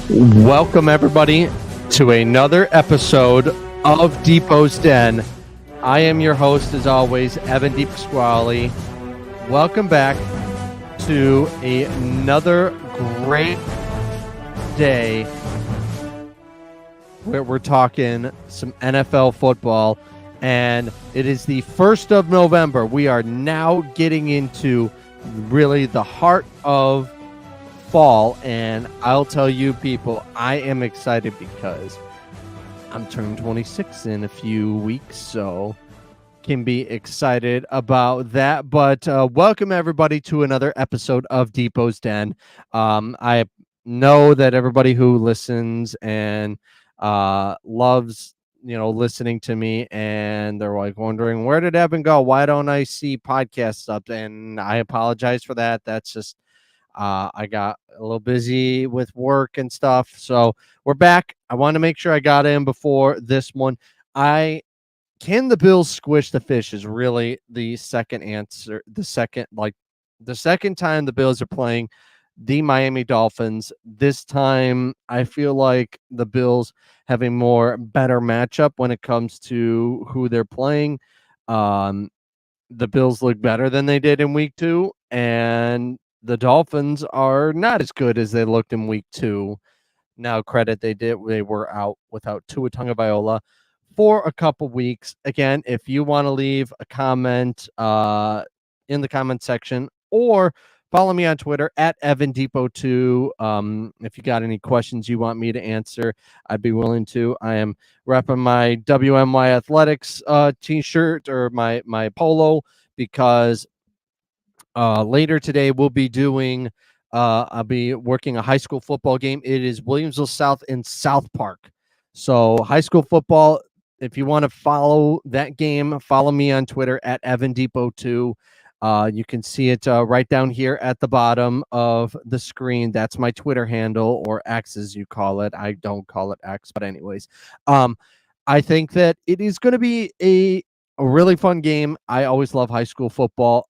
Welcome, everybody, to another episode of Depot's Den. I am your host, as always, Evan DePasquale. Welcome back to another great day where we're talking some NFL football, and it is the 1st of November. We are now getting into really the heart of fall, and I'll tell you people, I am excited because I'm turning 26 in a few weeks, so can be excited about that. But welcome everybody to another episode of Depot's Den. I know that everybody who listens and loves listening to me, and they're like wondering, where did Evan go? Why don't I see podcasts up? And I apologize for that. That's just I got a little busy with work and stuff. So we're back. I want to make sure I got in before this one. Can the Bills squish the fish is really the second answer. The second time the Bills are playing the Miami Dolphins. This time I feel like the Bills have a better matchup when it comes to who they're playing. The Bills look better than they did in week 2, and the Dolphins are not as good as they looked in week 2. Now, credit they were out without Tua Tagovailoa for a couple weeks. Again, if you want to leave a comment in the comment section, or follow me on Twitter at EvanDepot2. If you got any questions you want me to answer, I'd be willing to. I am repping my WMY Athletics t-shirt, or my polo, because later today we'll be doing I'll be working a high school football game. It is Williamsville South in South Park. So high school football, if you want to follow that game, follow me on Twitter at EvanDepot2. You can see it right down here at the bottom of the screen. That's my Twitter handle, or X as you call it. I don't call it X, but anyways. I think that it is going to be a really fun game. I always love high school football.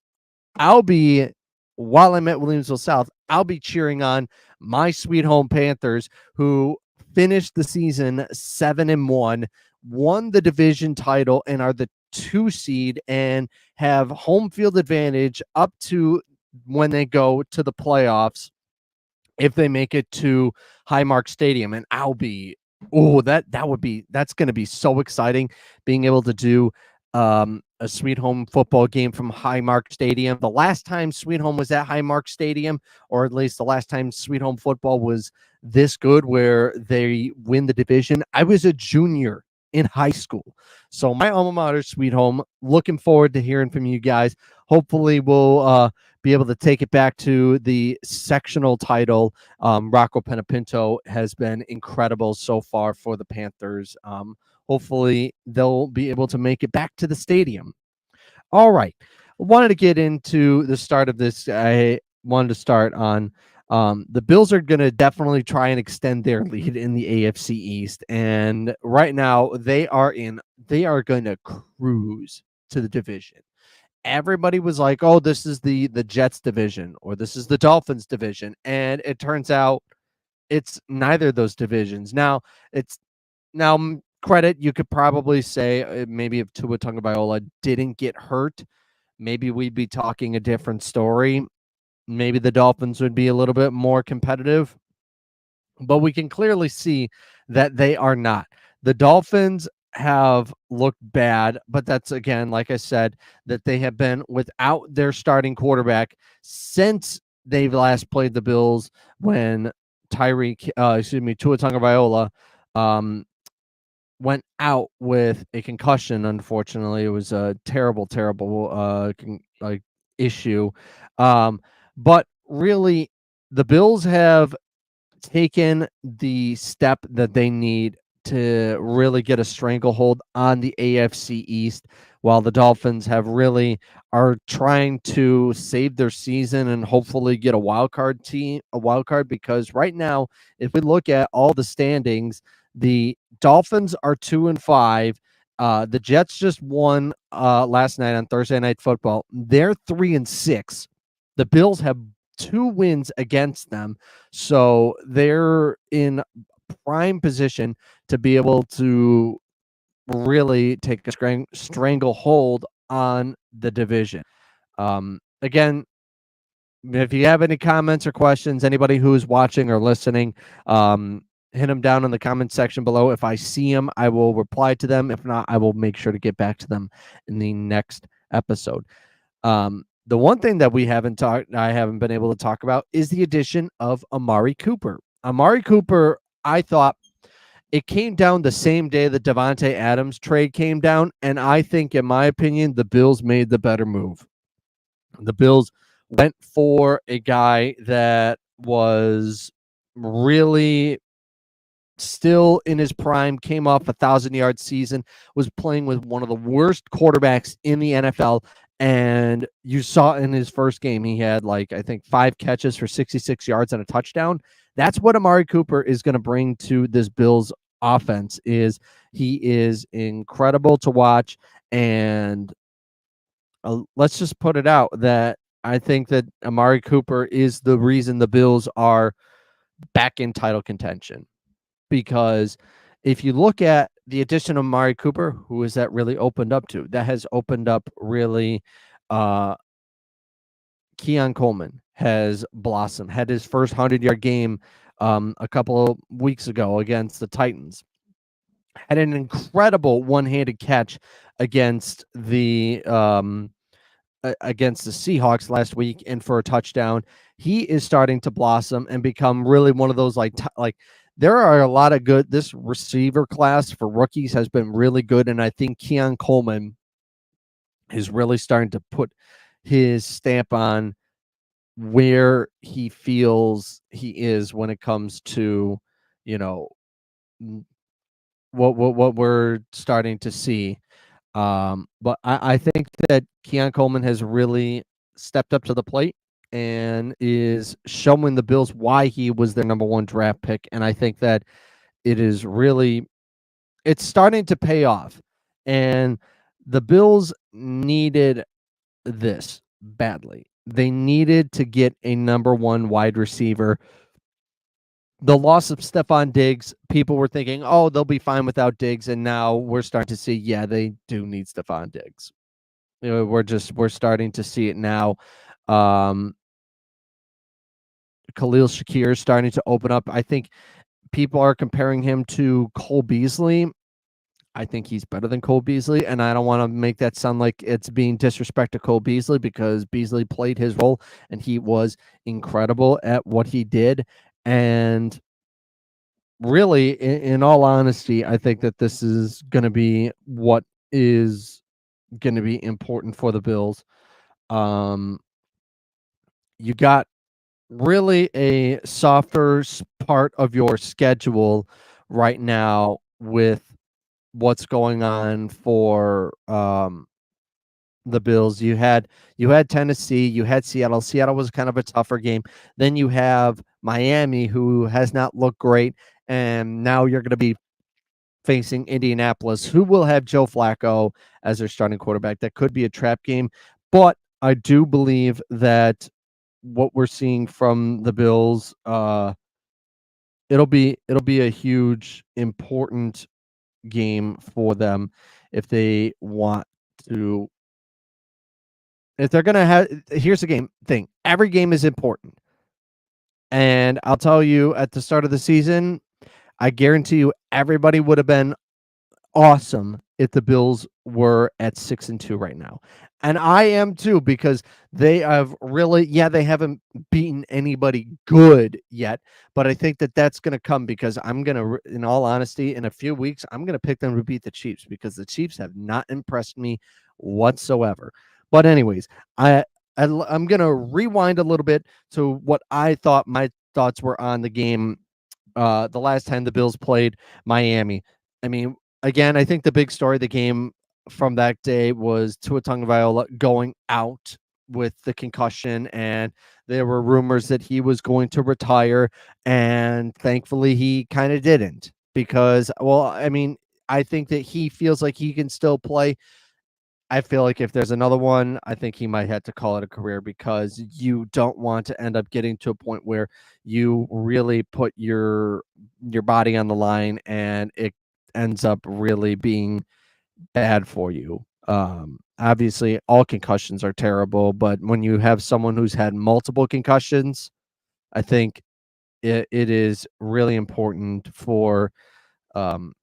While I'm at Williamsville South, I'll be cheering on my sweet home Panthers, who finished the season 7-1, won the division title, and are the 2 seed and have home field advantage up to when they go to the playoffs if they make it to Highmark Stadium. And that's going to be so exciting, being able to do a Sweet Home football game from Highmark Stadium. The last time Sweet Home was at Highmark Stadium, or at least the last time Sweet Home football was this good, where they win the division, I was a junior in high school. So my alma mater, Sweet Home, looking forward to hearing from you guys. Hopefully we'll be able to take it back to the sectional title. Rocco Penapinto has been incredible so far for the Panthers. Hopefully they'll be able to make it back to the stadium. All right. I wanted to get into the start of this. I wanted to start on the Bills are going to definitely try and extend their lead in the AFC East. And right now they are going to cruise to the division. Everybody was like, oh, this is the Jets division, or this is the Dolphins division. And it turns out it's neither of those divisions. Now, credit, you could probably say maybe if Tua Tagovailoa didn't get hurt, maybe we'd be talking a different story. Maybe the Dolphins would be a little bit more competitive, but we can clearly see that they are not. The Dolphins have looked bad, but that's, again, like I said, that they have been without their starting quarterback since they've last played the Bills, when Tua Tagovailoa went out with a concussion. Unfortunately, it was a terrible issue. But really, the Bills have taken the step that they need to really get a stranglehold on the AFC East, while the Dolphins are trying to save their season and hopefully get a wild card, because right now, if we look at all the standings, the Dolphins are 2-5. The Jets just won last night on Thursday Night Football. They're 3-6. The Bills have 2 wins against them. So they're in prime position to be able to really take a stranglehold on the division. Again, if you have any comments or questions, anybody who's watching or listening, hit them down in the comment section below. If I see them, I will reply to them. If not, I will make sure to get back to them in the next episode. The one thing that I haven't been able to talk about is the addition of Amari Cooper. Amari Cooper, I thought it came down the same day the Davante Adams trade came down, and I think, in my opinion, the Bills made the better move. The Bills went for a guy that was really still in his prime, came off a 1,000-yard season, was playing with one of the worst quarterbacks in the NFL. And you saw in his first game, he had I think 5 catches for 66 yards and a touchdown. That's what Amari Cooper is going to bring to this Bills offense. He is incredible to watch. And let's just put it out that I think that Amari Cooper is the reason the Bills are back in title contention. Because if you look at the addition of Amari Cooper, who is that really opened up to? That has opened up really Keon Coleman has blossomed, had his first 100-yard game a couple of weeks ago against the Titans. Had an incredible one-handed catch against the Seahawks last week and for a touchdown. He is starting to blossom and become really one of those there are a lot of good. This receiver class for rookies has been really good, and I think Keon Coleman is really starting to put his stamp on where he feels he is when it comes to, what we're starting to see. But I think that Keon Coleman has really stepped up to the plate and is showing the Bills why he was their number 1 draft pick. And I think that it's starting to pay off. And the Bills needed this badly. They needed to get a number 1 wide receiver. The loss of Stephon Diggs, people were thinking, oh, they'll be fine without Diggs. And now we're starting to see, yeah, they do need Stephon Diggs. We're starting to see it now. Khalil Shakir is starting to open up. I think people are comparing him to Cole Beasley. I think he's better than Cole Beasley, and I don't want to make that sound like it's being disrespect to Cole Beasley, because Beasley played his role and he was incredible at what he did. And really, in all honesty, I think that this is going to be what is going to be important for the Bills. You got really a softer part of your schedule right now with what's going on for the Bills. You had Tennessee, you had Seattle. Seattle was kind of a tougher game. Then you have Miami, who has not looked great, and now you're going to be facing Indianapolis, who will have Joe Flacco as their starting quarterback. That could be a trap game, but I do believe that what we're seeing from the Bills, it'll be a huge, important game for them if they want to. If they're gonna have, here's the thing. Every game is important, and I'll tell you, at the start of the season, I guarantee you, everybody would have been awesome if the Bills were at 6-2 right now. And I am too, because they have really, they haven't beaten anybody good yet, but I think that that's going to come, because I'm going to, in all honesty, in a few weeks, I'm going to pick them to beat the Chiefs, because the Chiefs have not impressed me whatsoever. But anyways, I'm going to rewind a little bit to what I thought my thoughts were on the game the last time the Bills played Miami. I mean, again, I think the big story of the game from that day was Tua Tagovailoa going out with the concussion, and there were rumors that he was going to retire, and thankfully he kind of didn't, because, well, I mean, I think that he feels like he can still play. I feel like if there's another one, I think he might have to call it a career, because you don't want to end up getting to a point where you really put your body on the line and it ends up really being bad for you. Obviously, all concussions are terrible, but when you have someone who's had multiple concussions, I think it is really important um,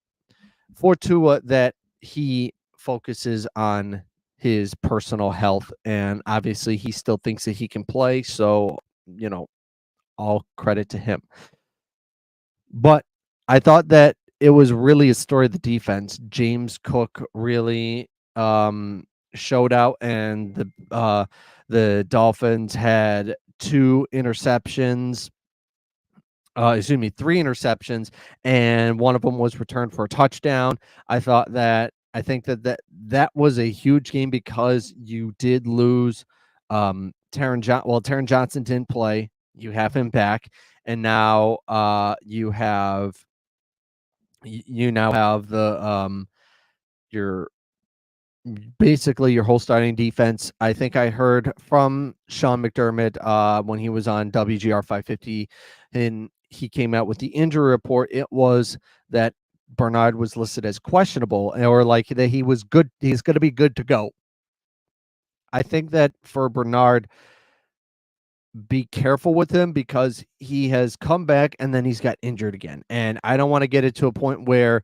for Tua that he focuses on his personal health, and obviously he still thinks that he can play. So, all credit to him. But I thought that it was really a story of the defense. James Cook really showed out, and the Dolphins had two interceptions. Three interceptions, and one of them was returned for a touchdown. I think that was a huge game, because you did lose Taron Johnson didn't play. You have him back, and now you now have your basically your whole starting defense. I think I heard from Sean McDermott when he was on WGR 550, and he came out with the injury report. It was that Bernard was listed as questionable, or like that he was good. He's going to be good to go. I think that for Bernard, be careful with him, because he has come back and then he's got injured again. And I don't want to get it to a point where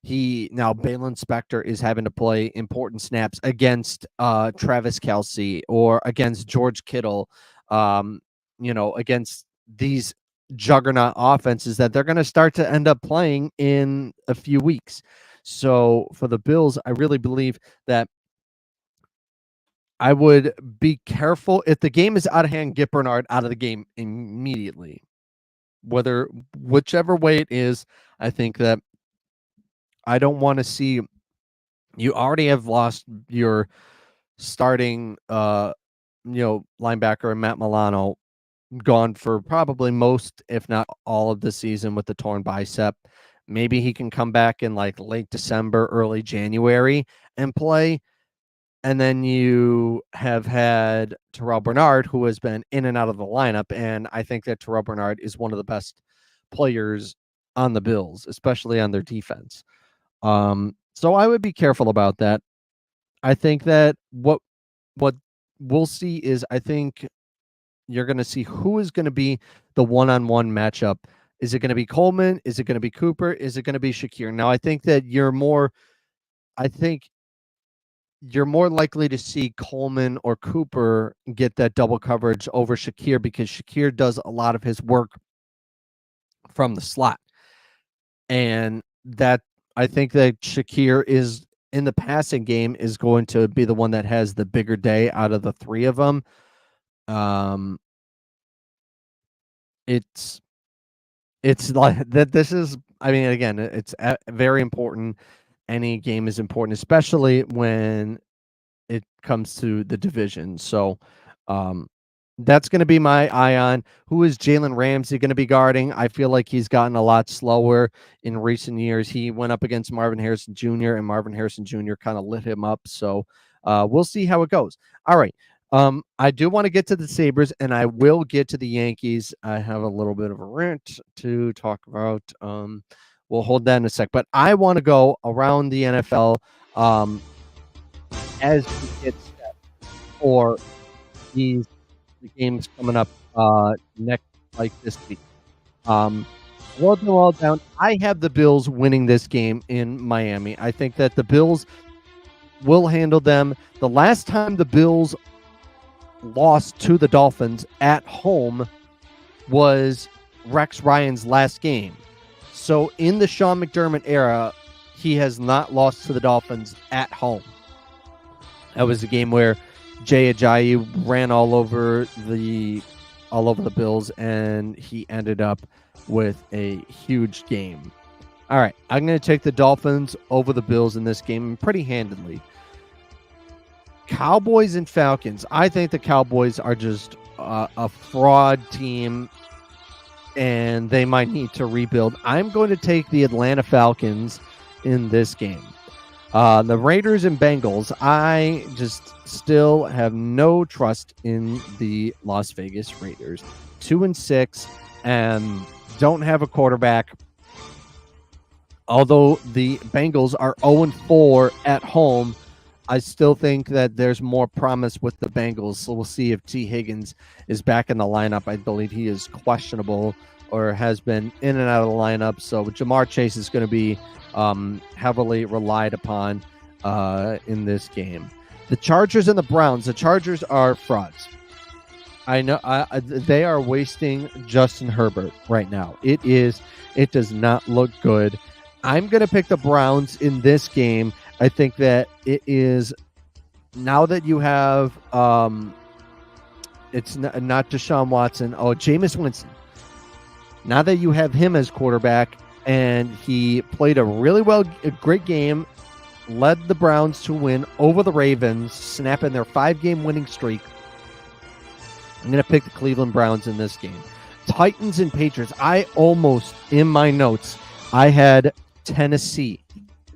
Balin Spector is having to play important snaps against Travis Kelce or against George Kittle, against these juggernaut offenses that they're going to start to end up playing in a few weeks. So for the Bills, I really believe that I would be careful. If the game is out of hand, get Bernard out of the game immediately. Whichever way it is, I think that I don't want to see. You already have lost your starting linebacker, Matt Milano, gone for probably most, if not all, of the season with the torn bicep. Maybe he can come back in like late December, early January and play. And then you have had Terrell Bernard, who has been in and out of the lineup. And I think that Terrell Bernard is one of the best players on the Bills, especially on their defense. So I would be careful about that. I think that what we'll see is, I think you're going to see who is going to be the one-on-one matchup. Is it going to be Coleman? Is it going to be Cooper? Is it going to be Shakir? Now, I think you're more likely to see Coleman or Cooper get that double coverage over Shakir, because Shakir does a lot of his work from the slot. And that I think that Shakir is in the passing game is going to be the one that has the bigger day out of the three of them. It's like that. This is, again, it's very important. Any game is important, especially when it comes to the division. So, that's going to be my eye on. Who is Jalen Ramsey going to be guarding? I feel like he's gotten a lot slower in recent years. He went up against Marvin Harrison Jr., and Marvin Harrison Jr. kind of lit him up. So we'll see how it goes. All right. I do want to get to the Sabres, and I will get to the Yankees. I have a little bit of a rant to talk about. We'll hold that in a sec. But I want to go around the NFL as we get set for the games coming up next, like this week. All down. I have the Bills winning this game in Miami. I think that the Bills will handle them. The last time the Bills lost to the Dolphins at home was Rex Ryan's last game. So in the Sean McDermott era, he has not lost to the Dolphins at home. That was a game where Jay Ajayi ran all over the Bills, and he ended up with a huge game. All right, I'm going to take the Dolphins over the Bills in this game pretty handedly. Cowboys and Falcons. I think the Cowboys are just a fraud team, and they might need to rebuild. I'm going to take the Atlanta Falcons in this game. The Raiders and Bengals, I just still have no trust in the Las Vegas Raiders. 2-6 and don't have a quarterback. Although the Bengals are 0-4 at home, I still think that there's more promise with the Bengals. So we'll see if T. Higgins is back in the lineup. I believe he is questionable or has been in and out of the lineup. So Jamar Chase is going to be heavily relied upon in this game. The Chargers and the Browns. The Chargers are frauds. I know they are wasting Justin Herbert right now. It does not look good. I'm going to pick the Browns in this game. I think that it is now that you have it's not Deshaun Watson. Jameis Winston. Now that you have him as quarterback, and he played a great game, led the Browns to win over the Ravens, snapping their 5-game winning streak. I'm going to pick the Cleveland Browns in this game. Titans and Patriots. I almost, in my notes, I had Tennessee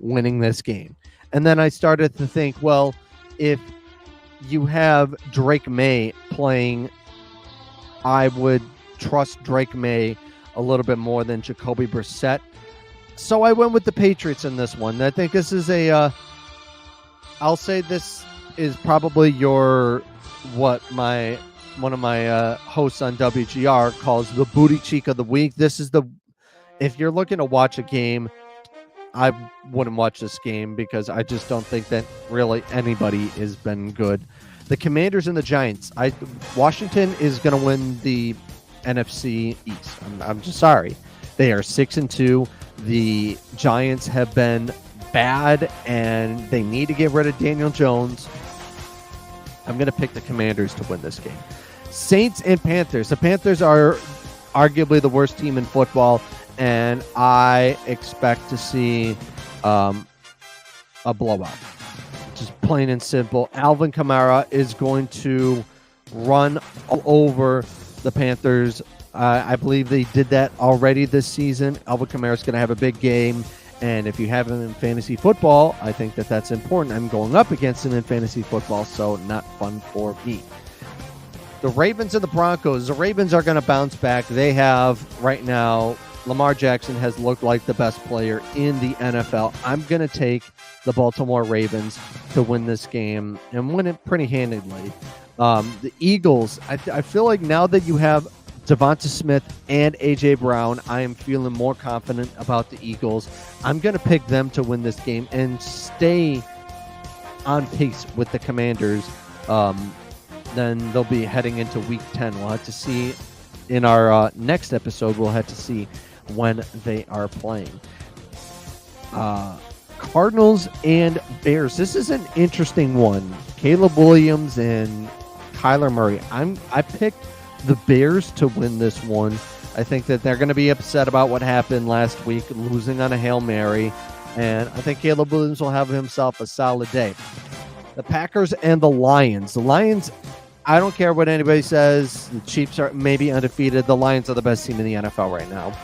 winning this game. And then I started to think, well, if you have Drake May playing, I would trust Drake May a little bit more than Jacoby Brissett. So I went with the Patriots in this one. I think this is I'll say this is probably one of my hosts on WGR calls the booty cheek of the week. This is if you're looking to watch a game, I wouldn't watch this game because I just don't think that really anybody has been good. The Commanders and the Giants. Washington is going to win the NFC East. I'm just sorry. They are 6-2. The Giants have been bad, and they need to get rid of Daniel Jones. I'm going to pick the Commanders to win this game. Saints and Panthers. The Panthers are arguably the worst team in football, and I expect to see a blowout. Just plain and simple. Alvin Kamara is going to run all over the Panthers. I believe they did that already this season. Alvin Kamara is going to have a big game, and if you have him in fantasy football, I think that that's important. I'm going up against him in fantasy football, so not fun for me. The Ravens and the Broncos. The Ravens are going to bounce back. They have, right now, Lamar Jackson has looked like the best player in the NFL. I'm going to take the Baltimore Ravens to win this game and win it pretty handedly. The Eagles, I feel like now that you have Devonta Smith and A.J. Brown, I am feeling more confident about the Eagles. I'm going to pick them to win this game and stay on pace with the Commanders. Then they'll be heading into Week 10. We'll have to see in our next episode. We'll have to see when they are playing. Cardinals and Bears. This is an interesting one. Caleb Williams and Kyler Murray. I picked the Bears to win this one. I think that they're going to be upset about what happened last week, losing on a Hail Mary, and I think Caleb Williams will have himself a solid day. The Packers and the Lions. The Lions, I don't care what anybody says. The Chiefs are maybe undefeated. The Lions are the best team in the NFL right now.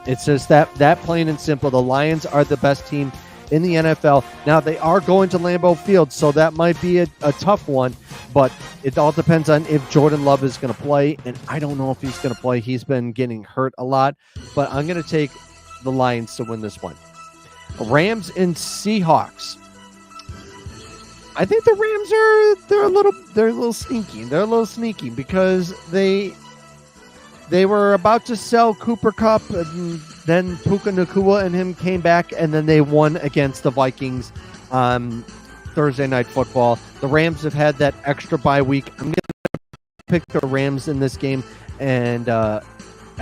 It's just that plain and simple. The Lions are the best team in the NFL. Now, they are going to Lambeau Field, so that might be a tough one, but it all depends on if Jordan Love is going to play, and I don't know if he's going to play. He's been getting hurt a lot, but I'm going to take the Lions to win this one. Rams and Seahawks. I think the Rams they're a little sneaky. They're a little sneaky because they were about to sell Cooper Kupp, and then Puka Nacua and him came back, and then they won against the Vikings on Thursday Night Football. The Rams have had that extra bye week. I'm going to pick the Rams in this game, and I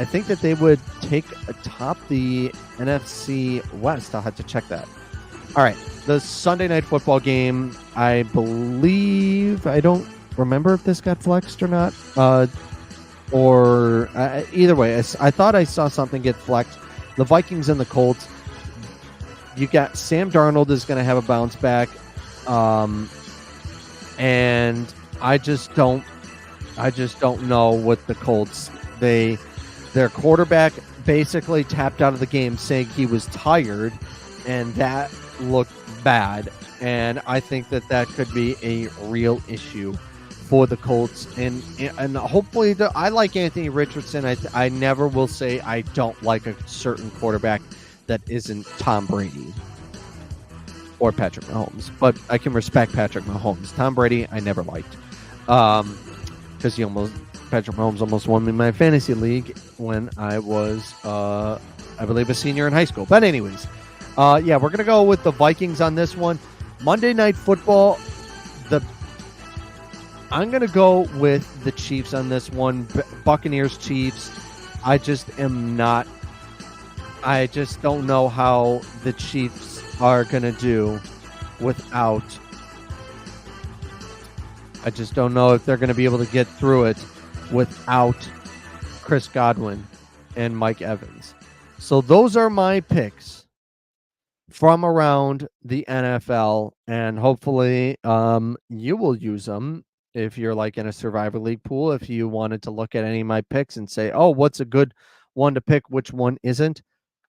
think that they would take atop the NFC West. I'll have to check that. All right, the Sunday Night Football game, I believe, I don't remember if this got flexed or not, either way, I thought I saw something get flexed. The Vikings and the Colts, you got Sam Darnold is going to have a bounce back, and I just don't know what the Colts. Their quarterback basically tapped out of the game saying he was tired, and that look bad, and I think that could be a real issue for the Colts. And hopefully, I like Anthony Richardson. I never will say I don't like a certain quarterback that isn't Tom Brady or Patrick Mahomes, but I can respect Patrick Mahomes. Tom Brady, I never liked, because Patrick Mahomes almost won me my fantasy league when I was, I believe, a senior in high school. But anyways, yeah, we're gonna go with the Vikings on this one. Monday Night Football. I'm gonna go with the Chiefs on this one. Buccaneers, Chiefs. I just don't know how the Chiefs are going to do without. I just don't know if they're going to be able to get through it without Chris Godwin and Mike Evans. So those are my picks from around the NFL, and hopefully you will use them if you're like in a Survivor League pool. If you wanted to look at any of my picks and say, oh, what's a good one to pick, which one isn't?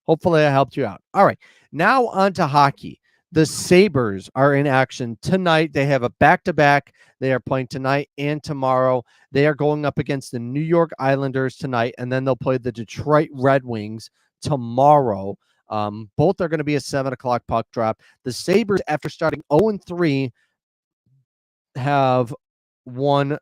Hopefully I helped you out. All right, now on to hockey. The Sabres are in action tonight. They have a back-to-back. They are playing tonight and tomorrow. They are going up against the New York Islanders tonight, and then they'll play the Detroit Red Wings tomorrow. Both are going to be a 7 o'clock puck drop. The Sabres, after starting 0-3, have won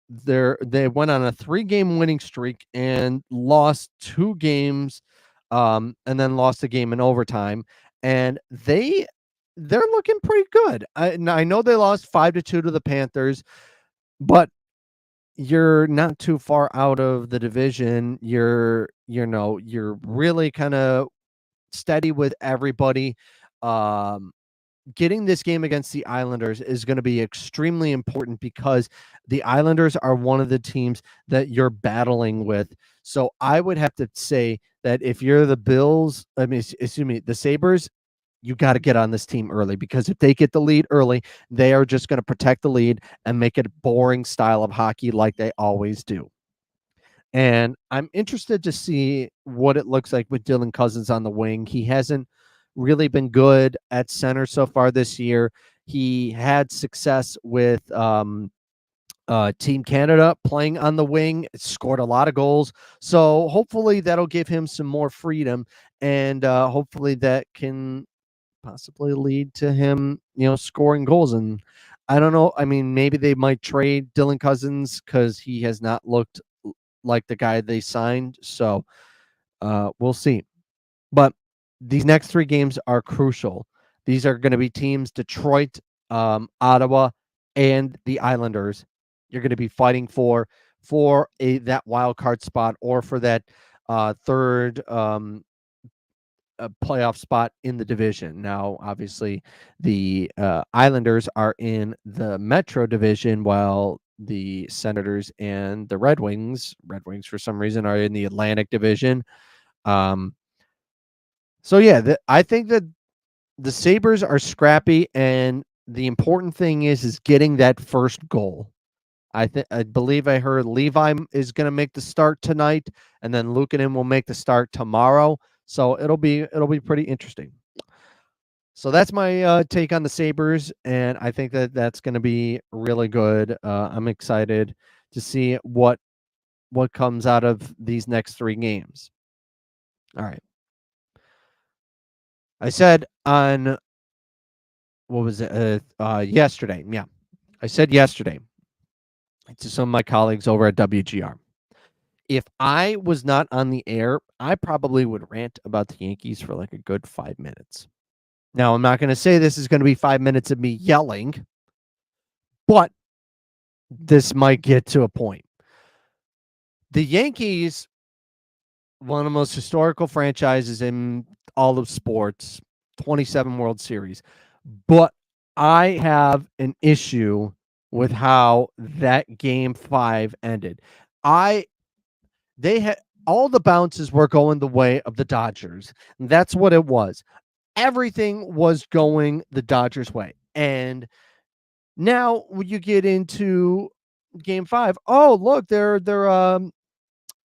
they went on a 3-game winning streak and lost 2 games, and then lost a game in overtime. And they're looking pretty good. I know they lost 5-2 to the Panthers, but you're not too far out of the division. You're really kind of steady with everybody. Getting this game against the Islanders is going to be extremely important because the Islanders are one of the teams that you're battling with. So I would have to say that if you're the the Sabres, you got to get on this team early, because if they get the lead early, they are just going to protect the lead and make it a boring style of hockey like they always do. And I'm interested to see what it looks like with Dylan Cousins on the wing. He hasn't really been good at center so far this year. He had success with Team Canada playing on the wing, scored a lot of goals. So hopefully that'll give him some more freedom, and hopefully that can possibly lead to him, scoring goals. And I don't know. I mean, maybe they might trade Dylan Cousins because he has not looked like the guy they signed. So we'll see. But these next 3 games are crucial. These are going to be teams, Detroit, Ottawa, and the Islanders. You're going to be fighting for that wild card spot, or for that third playoff spot in the division. Now, obviously, the Islanders are in the Metro division, while the Senators and the Red Wings for some reason are in the Atlantic division. So yeah, I think that the Sabres are scrappy, and the important thing is getting that first goal. I believe I heard Levi is going to make the start tonight, and then Luukkonen will make the start tomorrow. So it'll be pretty interesting. So that's my take on the Sabres, and I think that that's going to be really good. I'm excited to see what comes out of these next 3 games. All right. I said on, what was it? Yesterday. Yeah. I said yesterday to some of my colleagues over at WGR, if I was not on the air, I probably would rant about the Yankees for like a good 5 minutes. Now, I'm not going to say this is going to be 5 minutes of me yelling, but this might get to a point. The Yankees, one of the most historical franchises in all of sports, 27 World Series. But I have an issue with how that game 5 ended. They had all the bounces were going the way of the Dodgers. That's what it was. Everything was going the Dodgers' way. And now when you get into game 5, oh, look, they're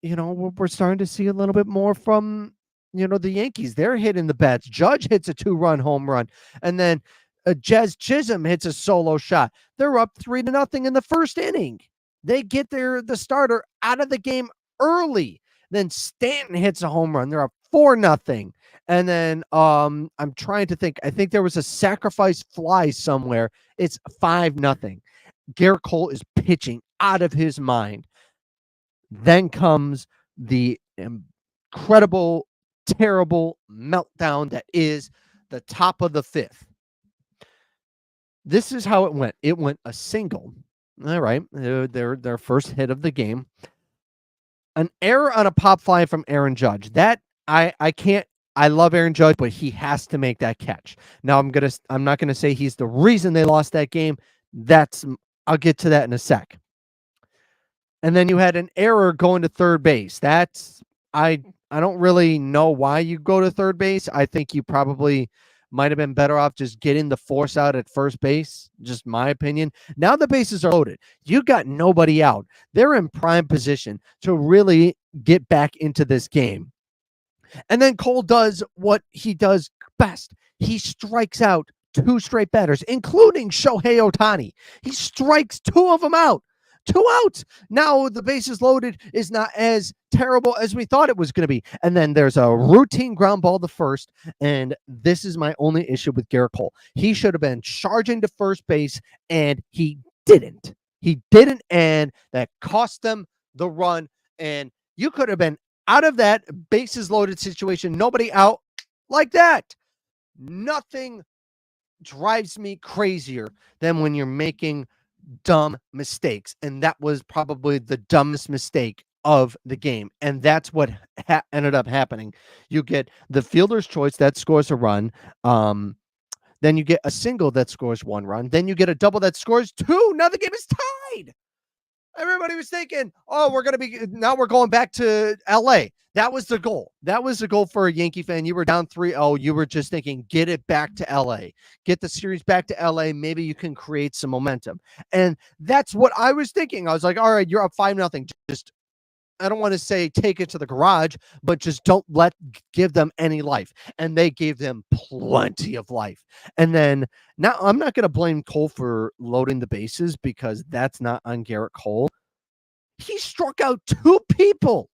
we're starting to see a little bit more from the Yankees, they're hitting the bats. Judge hits a 2-run home run, and then Jez Chisholm hits a solo shot. They're up 3-0 in the first inning. They get the starter out of the game early. Then Stanton hits a home run. They're up 4-0. And then I'm trying to think. I think there was a sacrifice fly somewhere. It's 5-0. Garrett Cole is pitching out of his mind. Then comes the incredible, terrible meltdown that is the top of the fifth. This is how it went. It went a single. All right. Their first hit of the game. An error on a pop fly from Aaron Judge. That I can't. I love Aaron Judge, but he has to make that catch. Now I'm not gonna say he's the reason they lost that game. I'll get to that in a sec. And then you had an error going to third base. I don't really know why you go to third base. I think you probably might have been better off just getting the force out at first base. Just my opinion. Now the bases are loaded. You got nobody out. They're in prime position to really get back into this game. And then Cole does what he does best. He strikes out 2 straight batters, including Shohei Ohtani. He strikes 2 of them out. 2 outs. Now the bases loaded is not as terrible as we thought it was going to be. And then there's a routine ground ball to first. And this is my only issue with Garrett Cole. He should have been charging to first base, and he didn't. He didn't, and that cost them the run. And you could have been out of that bases loaded situation, nobody out like that. Nothing drives me crazier than when you're making dumb mistakes. And that was probably the dumbest mistake of the game. And that's what ended up happening. You get the fielder's choice that scores a run. Then you get a single that scores 1 run. Then you get a double that scores 2. Now the game is tied. Everybody was thinking, we're going back to LA. That was the goal. That was the goal for a Yankee fan. You were down 3-0. You were just thinking, get it back to LA. Get the series back to LA. Maybe you can create some momentum. And that's what I was thinking. I was like, all right, you're up 5-0. Just, I don't want to say take it to the garage, but just don't give them any life. And they gave them plenty of life. And then now I'm not going to blame Cole for loading the bases because that's not on Garrett Cole. He struck out 2 people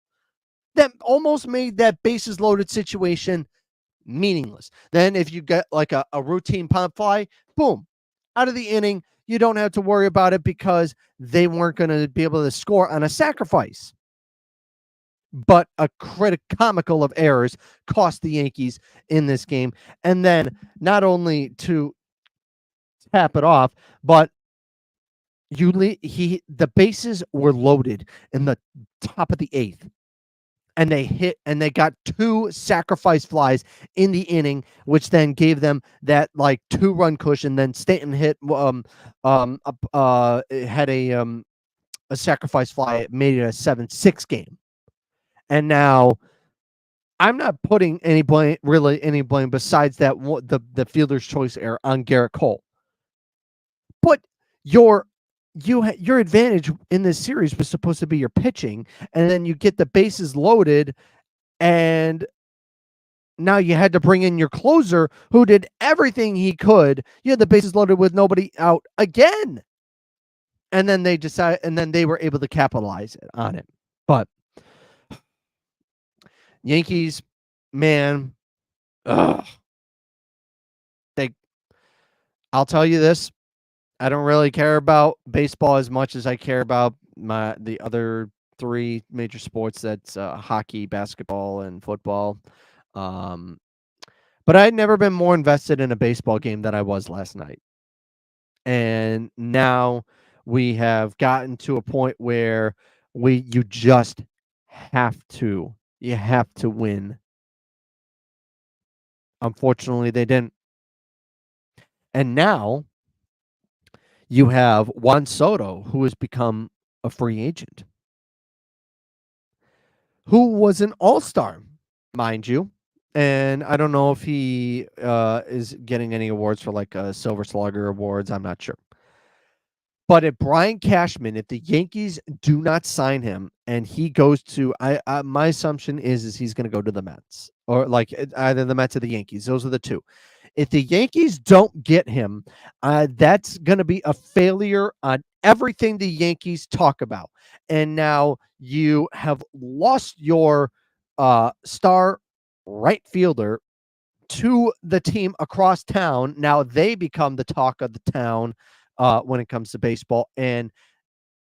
that almost made that bases loaded situation meaningless. Then if you get like a routine pop fly, boom, out of the inning, you don't have to worry about it because they weren't going to be able to score on a sacrifice. But a comical of errors cost the Yankees in this game. And then not only to tap it off, but the bases were loaded in the top of the 8th. And they got 2 sacrifice flies in the inning, which then gave them that like 2-run cushion. Then Stanton had a sacrifice fly. It made it a 7-6 game. And now I'm not putting any blame besides that the fielder's choice error on Garrett Cole. But your advantage in this series was supposed to be your pitching, and then you get the bases loaded, and now you had to bring in your closer who did everything he could. You had the bases loaded with nobody out again. And then they were able to capitalize on it. But Yankees, man, I'll tell you this. I don't really care about baseball as much as I care about the other 3 major sports. That's hockey, basketball, and football. But I'd never been more invested in a baseball game than I was last night. And now we have gotten to a point where you just have to win. Unfortunately, they didn't. And now you have Juan Soto, who has become a free agent, who was an all-star, mind you. And I don't know if he is getting any awards for like Silver Slugger awards. I'm not sure. But if Brian Cashman, if the Yankees do not sign him and he goes to, my assumption is he's going to go to the Mets, or like either the Mets or the Yankees. Those are the two. If the Yankees don't get him, that's going to be a failure on everything the Yankees talk about. And now you have lost your star right fielder to the team across town. Now they become the talk of the town when it comes to baseball. And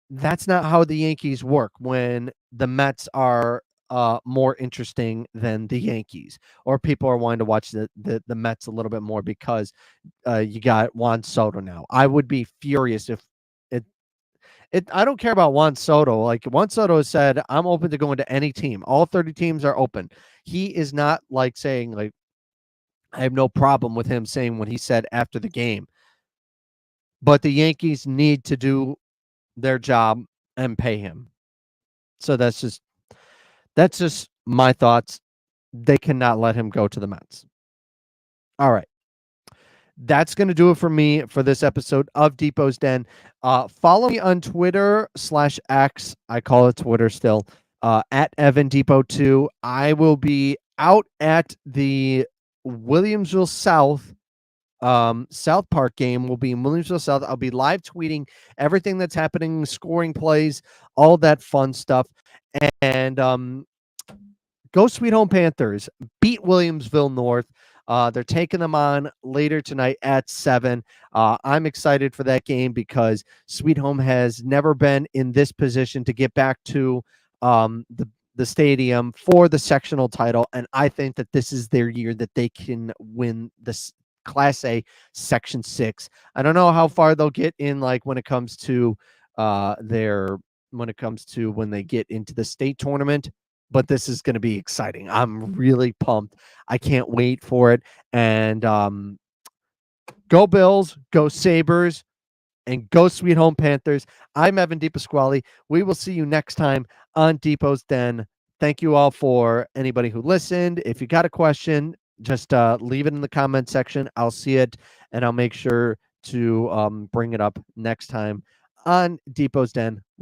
that's not how the Yankees work when the Mets are more interesting than the Yankees, or people are wanting to watch the Mets a little bit more because you got Juan Soto now. I would be furious if I don't care about Juan Soto. Like Juan Soto has said, I'm open to going to any team. All 30 teams are open. He is not like saying like, I have no problem with him saying what he said after the game. But the Yankees need to do their job and pay him. So that's just my thoughts. They cannot let him go to the Mets. All right. That's going to do it for me for this episode of Depot's Den. Follow me on Twitter/X. I call it Twitter still. At Evan Depot 2. I will be out at the Williamsville South South Park game. Will be in Williamsville South. I'll be live tweeting everything that's happening, scoring plays, all that fun stuff. And go Sweet Home Panthers. Beat Williamsville North. They're taking them on later tonight at 7. I'm excited for that game because Sweet Home has never been in this position to get back to the stadium for the sectional title, and I think that this is their year that they can win this Class A Section 6. I don't know how far they'll get in, like when it comes to when they get into the state tournament, but this is going to be exciting. I'm really pumped. I can't wait for it. And go Bills, go Sabres, and go Sweet Home Panthers. I'm Evan DePasquale. We will see you next time on Depot's Den. Thank you all for anybody who listened. If you got a question, just leave it in the comment section. I'll see it, and I'll make sure to bring it up next time on Depot's Den. We'll